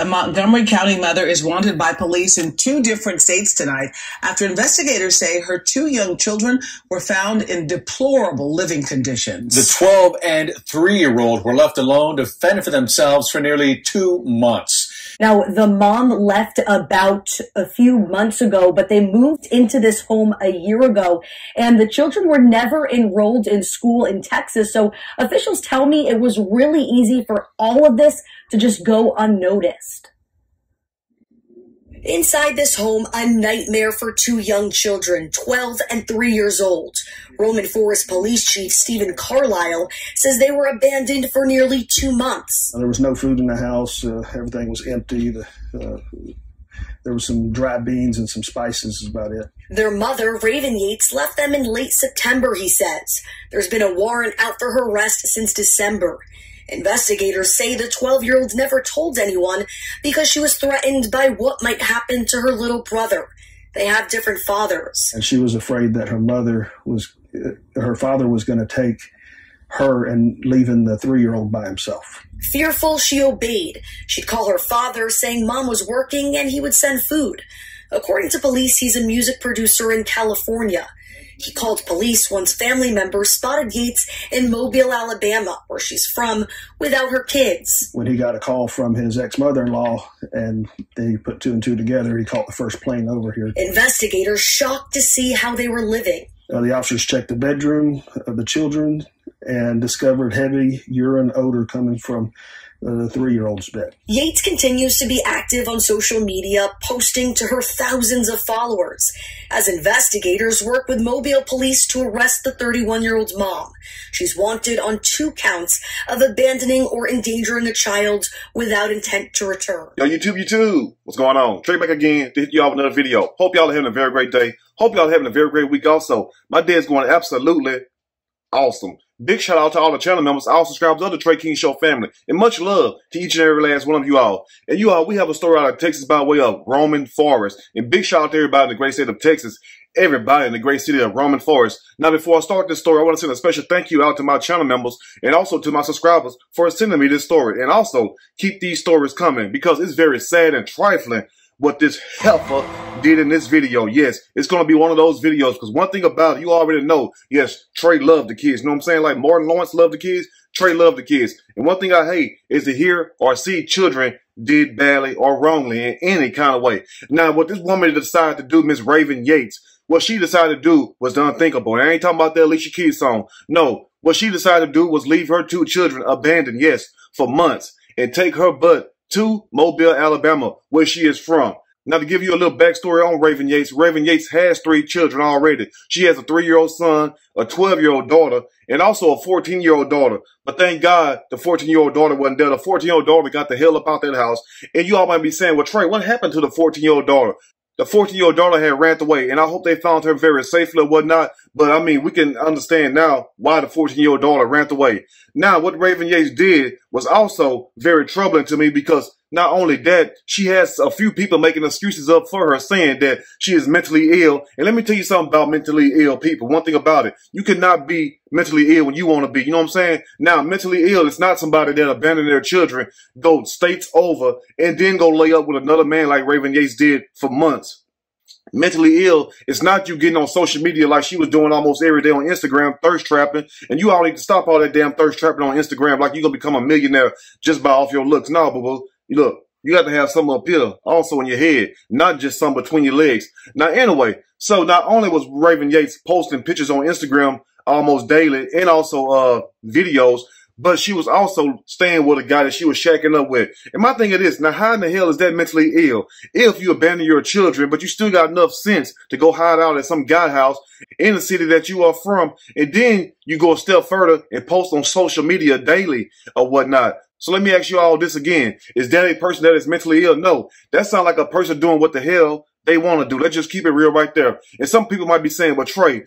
Montgomery County mother is wanted by police in 2 different states tonight after investigators say her 2 young children were found in deplorable living conditions. The 12 and 3-year-old were left alone to fend for themselves for nearly 2 months. Now, the mom left about a few months ago, but they moved into this home a year ago, and the children were never enrolled in school in Texas. So officials tell me it was really easy for all of this to just go unnoticed. Inside this home, a nightmare for 2 young children, 12 and 3 years old. Roman Forest Police Chief Stephen Carlisle says they were abandoned for nearly 2 months. There was no food in the house. Everything was empty. There was some dry beans and some spices, is about it. Their mother, Raven Yates, left them in late September, he says. There's been a warrant out for her arrest since December. Investigators say the 12-year-old never told anyone because she was threatened by what might happen to her little brother. They have different fathers. And she was afraid that her father was going to take her and leaving the 3-year-old by himself. Fearful, she obeyed. She'd call her father, saying mom was working and he would send food. According to police, he's a music producer in California. He called police once family members spotted Yates in Mobile, Alabama, where she's from, without her kids. When he got a call from his ex-mother-in-law and they put 2 and 2 together, he caught the first plane over here. Investigators shocked to see how they were living. The officers checked the bedroom of the children and discovered heavy urine odor coming from the 3-year-old's bed. Yates continues to be active on social media, posting to her thousands of followers as investigators work with Mobile police to arrest the 31-year-old's mom. She's wanted on 2 counts of abandoning or endangering a child without intent to return. Yo, YouTube, what's going on? Trey back again to hit you all with another video. Hope y'all are having a very great day. Hope y'all are having a very great week also. My day is going absolutely awesome. Big shout out to all the channel members, all subscribers of the Trey King Show family, and much love to each and every last one of you all. And you all, we have a story out of Texas by way of Roman Forest. And big shout out to everybody in the great state of Texas, everybody in the great city of Roman Forest. Now, before I start this story, I want to send a special thank you out to my channel members and also to my subscribers for sending me this story. And also, keep these stories coming because it's very sad and trifling what this heifer did in this video. Yes, it's going to be one of those videos because one thing about it, you already know, yes, Trey loved the kids. You know what I'm saying? Like Martin Lawrence loved the kids, Trey loved the kids. And one thing I hate is to hear or see children did badly or wrongly in any kind of way. Now, what this woman decided to do, Miss Raven Yates, what she decided to do was the unthinkable. And I ain't talking about the Alicia Keys song. No, what she decided to do was leave her 2 children abandoned, yes, for months and take her butt to Mobile, Alabama, where she is from. Now, to give you a little backstory on Raven Yates has 3 children already. She has a 3-year-old son, a 12-year-old daughter, and also a 14-year-old daughter. But thank God the 14-year-old daughter wasn't there. The 14-year-old daughter got the hell up out that house. And you all might be saying, well, Trey, what happened to the 14-year-old daughter? The 14-year-old daughter had ran away, and I hope they found her very safely or whatnot. But, I mean, we can understand now why the 14-year-old daughter ran away. Now, what Raven Yates did was also very troubling to me because not only that, she has a few people making excuses up for her saying that she is mentally ill. And let me tell you something about mentally ill people. One thing about it, you cannot be mentally ill when you want to be. You know what I'm saying? Now, mentally ill is not somebody that abandoned their children, go states over, and then go lay up with another man like Raven Yates did for months. Mentally ill, it's not you getting on social media like she was doing almost every day on Instagram, thirst trapping. And you all need to stop all that damn thirst trapping on Instagram like you're going to become a millionaire just by off your looks. No, boo-boo. Look, you got to have something up here also in your head, not just something between your legs. Now, anyway, so not only was Raven Yates posting pictures on Instagram almost daily and also videos, but she was also staying with a guy that she was shacking up with. And my thing is this, now how in the hell is that mentally ill? If you abandon your children, but you still got enough sense to go hide out at some guy house in the city that you are from, and then you go a step further and post on social media daily or whatnot. So let me ask you all this again. Is that a person that is mentally ill? No. That sounds like a person doing what the hell they want to do. Let's just keep it real right there. And some people might be saying, well, Trey,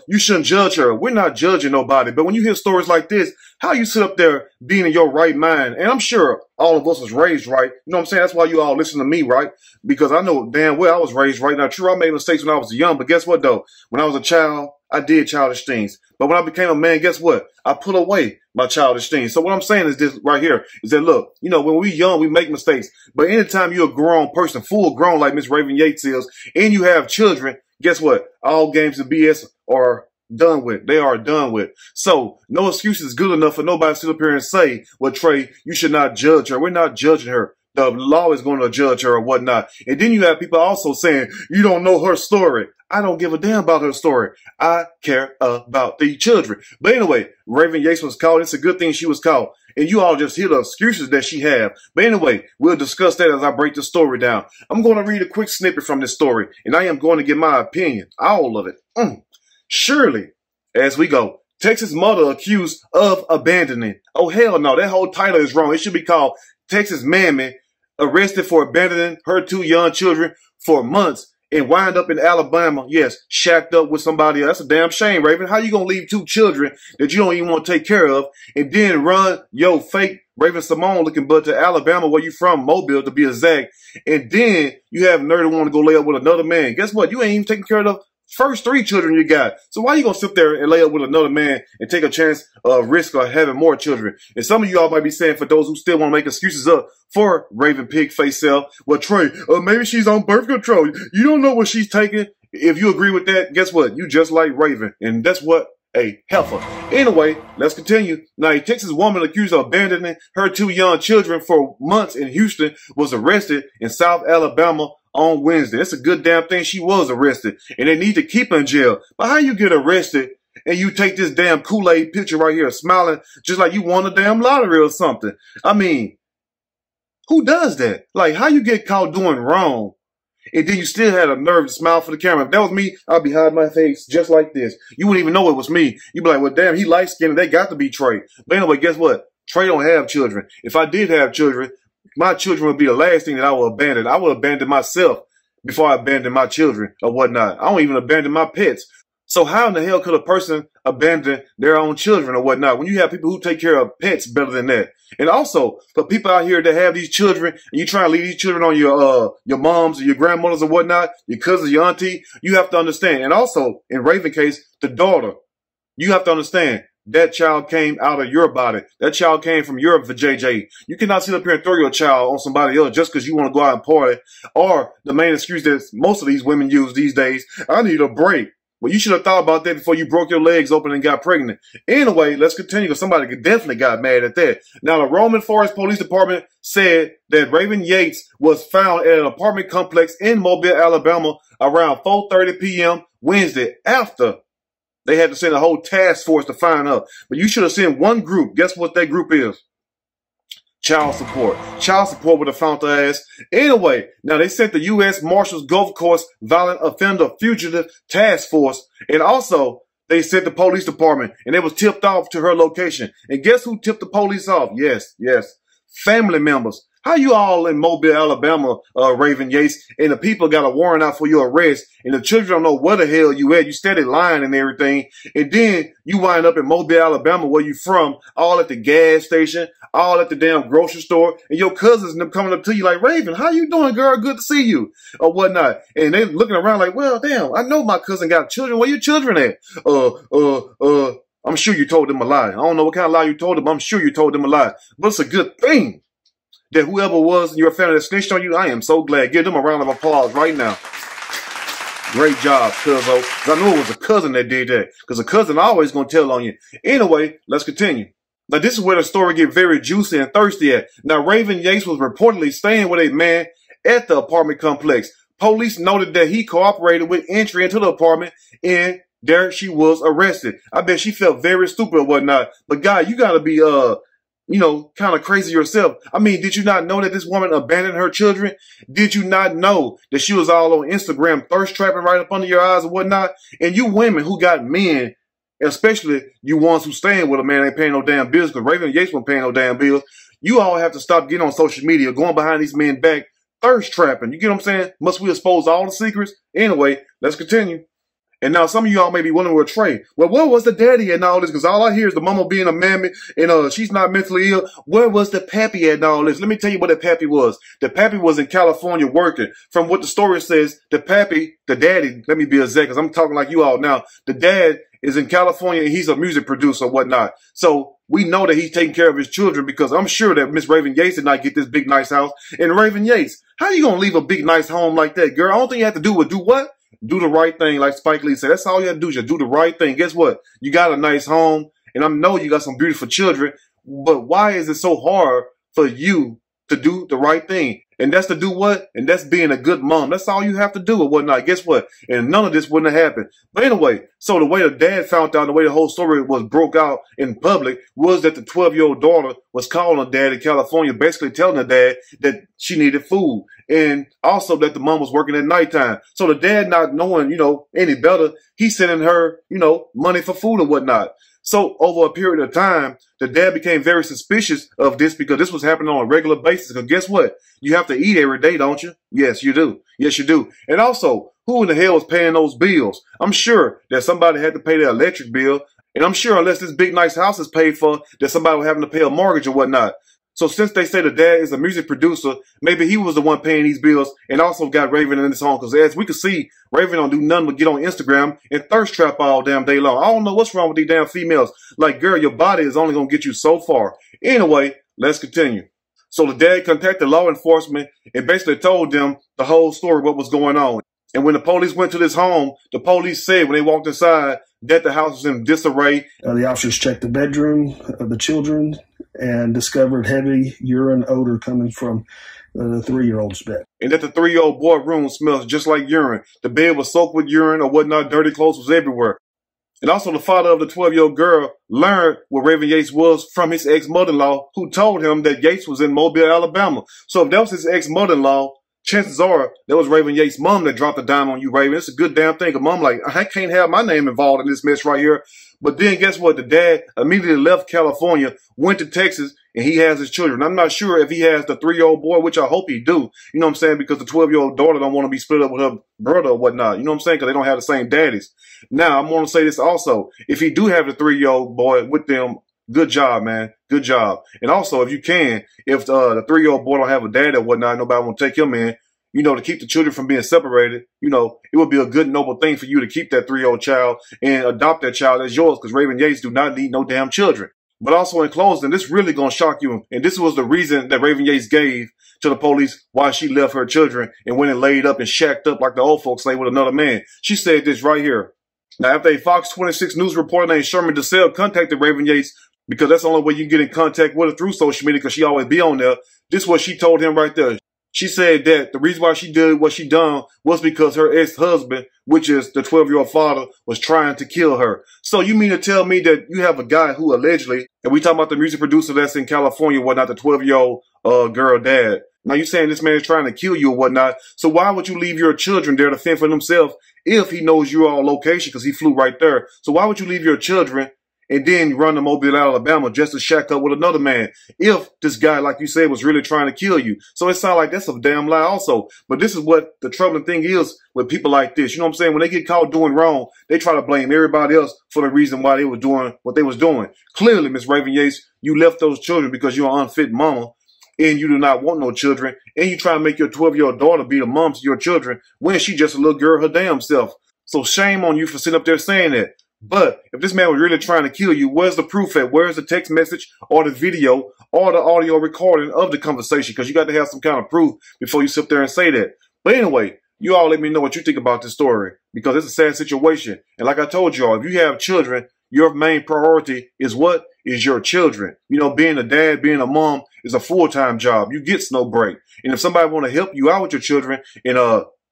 you shouldn't judge her. We're not judging nobody. But when you hear stories like this, how you sit up there being in your right mind? And I'm sure all of us was raised right. You know what I'm saying? That's why you all listen to me, right? Because I know damn well I was raised right. Now, true, I made mistakes when I was young. But guess what, though? When I was a child, I did childish things. But when I became a man, guess what? I put away my childish things. So what I'm saying is this right here is that, look, you know, when we young, we make mistakes. But anytime you're a grown person, full grown like Miss Raven Yates is, and you have children, guess what? All games of BS are done with. They are done with. So no excuse is good enough for nobody to sit up here and say, well, Trey, you should not judge her. We're not judging her. The law is going to judge her or whatnot. And then you have people also saying, you don't know her story. I don't give a damn about her story. I care about the children. But anyway, Raven Yates was called. It's a good thing she was called. And you all just hear the excuses that she have. But anyway, we'll discuss that as I break the story down. I'm going to read a quick snippet from this story. And I am going to give my opinion. All of it. Surely, as we go, Texas mother accused of abandoning. Oh, hell no. That whole title is wrong. It should be called Texas mammy arrested for abandoning her 2 young children for months and wind up in Alabama, yes, shacked up with somebody else. That's a damn shame, Raven. How you going to leave 2 children that you don't even want to take care of and then run your fake Raven Simone looking butt to Alabama, where you from, Mobile to be exact, and then you have nerve to want to go lay up with another man? Guess what? You ain't even taking care of the first 3 children you got. So why you going to sit there and lay up with another man and take a chance of risk of having more children? And some of y'all might be saying, for those who still want to make excuses up for Raven Pig Face Self, well, Trey, maybe she's on birth control. You don't know what she's taking. If you agree with that, guess what? You just like Raven. And that's what a heifer. Anyway, let's continue. Now, a Texas woman accused of abandoning her 2 young children for months in Houston was arrested in South Alabama on Wednesday. It's a good damn thing she was arrested, and they need to keep her in jail. But how you get arrested and you take this damn Kool-Aid picture right here smiling just like you won a damn lottery or something? I mean, who does that? Like, how you get caught doing wrong and then you still had a nerve to smile for the camera? If that was me, I'd be hiding my face just like this. You wouldn't even know it was me. You'd be like, well, damn, he light-skinned. They got to be Trey. But anyway, guess what? Trey don't have children. If I did have children, my children would be the last thing that I would abandon. I would abandon myself before I abandon my children or whatnot. I don't even abandon my pets. So how in the hell could a person abandon their own children or whatnot when you have people who take care of pets better than that? And also, for people out here that have these children and you try to leave these children on your moms or your grandmothers or whatnot, your cousins, your auntie, you have to understand. And also, in Raven's case, the daughter, you have to understand. That child came out of your body. That child came from your vajayjay. You cannot sit up here and throw your child on somebody else just because you want to go out and party. Or the main excuse that most of these women use these days, I need a break. Well, you should have thought about that before you broke your legs open and got pregnant. Anyway, let's continue because somebody definitely got mad at that. Now, the Roman Forest Police Department said that Raven Yates was found at an apartment complex in Mobile, Alabama around 4:30 p.m. Wednesday after they had to send a whole task force to find her. But you should have sent one group. Guess what that group is? Child support. Child support would have found her ass. Anyway, now they sent the U.S. Marshals Gulf Coast Violent Offender Fugitive Task Force. And also, they sent the police department. And it was tipped off to her location. And guess who tipped the police off? Yes. Family members. How you all in Mobile, Alabama, Raven Yates, and the people got a warrant out for your arrest, and the children don't know where the hell you at. You steady lying and everything, and then you wind up in Mobile, Alabama, where you from, all at the gas station, all at the damn grocery store, and your cousins and them coming up to you like, Raven, how you doing, girl? Good to see you, or whatnot. And they looking around like, well, damn, I know my cousin got children. Where your children at? I'm sure you told them a lie. I don't know what kind of lie you told them, but I'm sure you told them a lie. But it's a good thing that whoever was in your family that snitched on you, I am so glad. Give them a round of applause right now. Great job, cuzzo. I knew it was a cousin that did that, because a cousin always going to tell on you. Anyway, let's continue. Now, this is where the story get very juicy and thirsty at. Now, Raven Yates was reportedly staying with a man at the apartment complex. Police noted that he cooperated with entry into the apartment, and there she was arrested. I bet she felt very stupid or whatnot. But, guy, you got to be, kind of crazy yourself. I mean, did you not know that this woman abandoned her children? Did you not know that she was all on Instagram thirst trapping right up under your eyes and whatnot? And you women who got men, especially you ones who staying with a man ain't paying no damn bills, because Raven Yates wasn't paying no damn bills, you all have to stop getting on social media, going behind these men back, thirst trapping. You get what I'm saying? Must we expose all the secrets? Anyway, let's continue. And now some of y'all may be wondering, well, Trey, well, where was the daddy in all this? Because all I hear is the mama being a mammy and she's not mentally ill. Where was the pappy in all this? Let me tell you what the pappy was. The pappy was in California working. From what the story says, the pappy, the daddy, let me be exact because I'm talking like you all now. The dad is in California and he's a music producer or whatnot. So we know that he's taking care of his children because I'm sure that Miss Raven Yates did not get this big, nice house. And Raven Yates, how you going to leave a big, nice home like that, girl? All thing you have to do is do what? Do the right thing, like Spike Lee said. That's all you have to do, just do the right thing. Guess what? You got a nice home, and I know you got some beautiful children, but why is it so hard for you to do the right thing? And that's to do what? And that's being a good mom. That's all you have to do or whatnot. Guess what? And none of this wouldn't have happened. But anyway, so the way the dad found out, the way the whole story was broke out in public was that the 12-year-old daughter was calling her dad in California, basically telling her dad that she needed food. And also that the mom was working at nighttime. So the dad, not knowing, any better, he's sending her, money for food or whatnot. So over a period of time, the dad became very suspicious of this because this was happening on a regular basis. Because guess what? You have to eat every day, don't you? Yes, you do. Yes, you do. And also, who in the hell is paying those bills? I'm sure that somebody had to pay their electric bill. And I'm sure unless this big, nice house is paid for, that somebody was having to pay a mortgage or whatnot. So since they say the dad is a music producer, maybe he was the one paying these bills and also got Raven in his home. Because as we can see, Raven don't do nothing but get on Instagram and thirst trap all damn day long. I don't know what's wrong with these damn females. Like, girl, your body is only going to get you so far. Anyway, let's continue. So the dad contacted law enforcement and basically told them the whole story, what was going on. And when the police went to this home, the police said when they walked inside that the house was in disarray. The officers checked the bedroom of the children and discovered heavy urine odor coming from the 3-year-old's bed. And that the 3-year-old boy room smells just like urine. The bed was soaked with urine or whatnot. Dirty clothes was everywhere. And also the father of the 12-year-old girl learned where Raven Yates was from his ex-mother-in-law, who told him that Yates was in Mobile, Alabama. So if that was his ex-mother-in-law, chances are that was Raven Yates' mom that dropped the dime on you, Raven. It's a good damn thing. A mom like, I can't have my name involved in this mess right here. But then guess what? The dad immediately left California, went to Texas, and he has his children. I'm not sure if he has the 3-year-old boy, which I hope he do. You know what I'm saying? Because the 12-year-old daughter don't want to be split up with her brother or whatnot. You know what I'm saying? Because they don't have the same daddies. Now, I'm going to say this also. If he do have the 3-year-old boy with them, good job, man. Good job. And also, if you can, if the 3-year-old boy don't have a dad or whatnot, nobody want to take him in, to keep the children from being separated, it would be a good, noble thing for you to keep that 3-year-old child and adopt that child as yours, because Raven Yates do not need no damn children. But also in closing, this really going to shock you. And this was the reason that Raven Yates gave to the police why she left her children and went and laid up and shacked up, like the old folks say, with another man. She said this right here. Now, after a Fox 26 News reporter named Sherman DeSalle contacted Raven Yates, because that's the only way you can get in contact with her through social media, because she always be on there, this is what she told him right there. She said that the reason why she did what she done was because her ex-husband, which is the 12-year-old father, was trying to kill her. So you mean to tell me that you have a guy who allegedly, and we talking about the music producer that's in California, whatnot, the 12-year-old girl dad. Now you saying this man is trying to kill you or whatnot. So why would you leave your children there to fend for themselves if he knows you're on location because he flew right there? So why would you leave your children and then run to Mobile, Alabama just to shack up with another man if this guy, like you said, was really trying to kill you? So it sounds like that's a damn lie also. But this is what the troubling thing is with people like this. You know what I'm saying? When they get caught doing wrong, they try to blame everybody else for the reason why they were doing what they was doing. Clearly, Miss Raven Yates, you left those children because you're an unfit mama and you do not want no children. And you try to make your 12-year-old daughter be the mom to your children when she just a little girl her damn self. So shame on you for sitting up there saying that. But if this man was really trying to kill you, where's the proof at? Where's the text message or the video or the audio recording of the conversation? Because you got to have some kind of proof before you sit there and say that. But anyway, you all let me know what you think about this story, because it's a sad situation. And like I told you all, if you have children, your main priority is what? Is your children. Being a dad, being a mom is a full-time job. You get no break. And if somebody want to help you out with your children and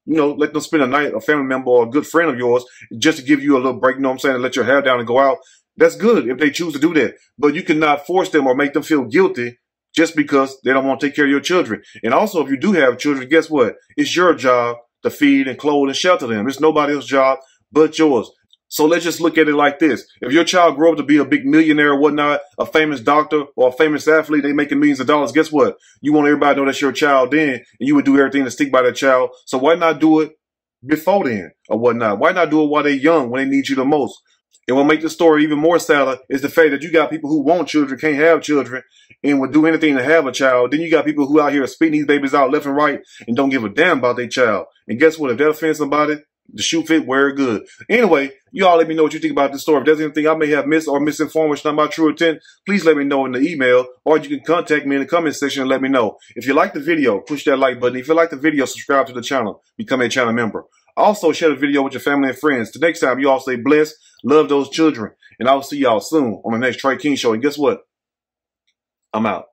let them spend a night, a family member or a good friend of yours, just to give you a little break, and let your hair down and go out. That's good if they choose to do that. But you cannot force them or make them feel guilty just because they don't want to take care of your children. And also, if you do have children, guess what? It's your job to feed and clothe and shelter them. It's nobody else's job but yours. So let's just look at it like this. If your child grow up to be a big millionaire or whatnot, a famous doctor or a famous athlete, they making millions of dollars, guess what? You want everybody to know that's your child then, and you would do everything to stick by that child. So why not do it before then or whatnot? Why not do it while they're young, when they need you the most? And what makes the story even more sadder is the fact that you got people who want children, can't have children, and would do anything to have a child. Then you got people who out here spitting these babies out left and right and don't give a damn about their child. And guess what? If they offend somebody, the shoe fit, wear it good. Anyway, you all let me know what you think about this story. If there's anything I may have missed or misinformed, which is not my true intent, please let me know in the email, or you can contact me in the comment section and let me know. If you like the video, push that like button. If you like the video, subscribe to the channel. Become a channel member. Also, share the video with your family and friends. Till next time, you all stay blessed, love those children, and I will see y'all soon on the next Trey King Show. And guess what? I'm out.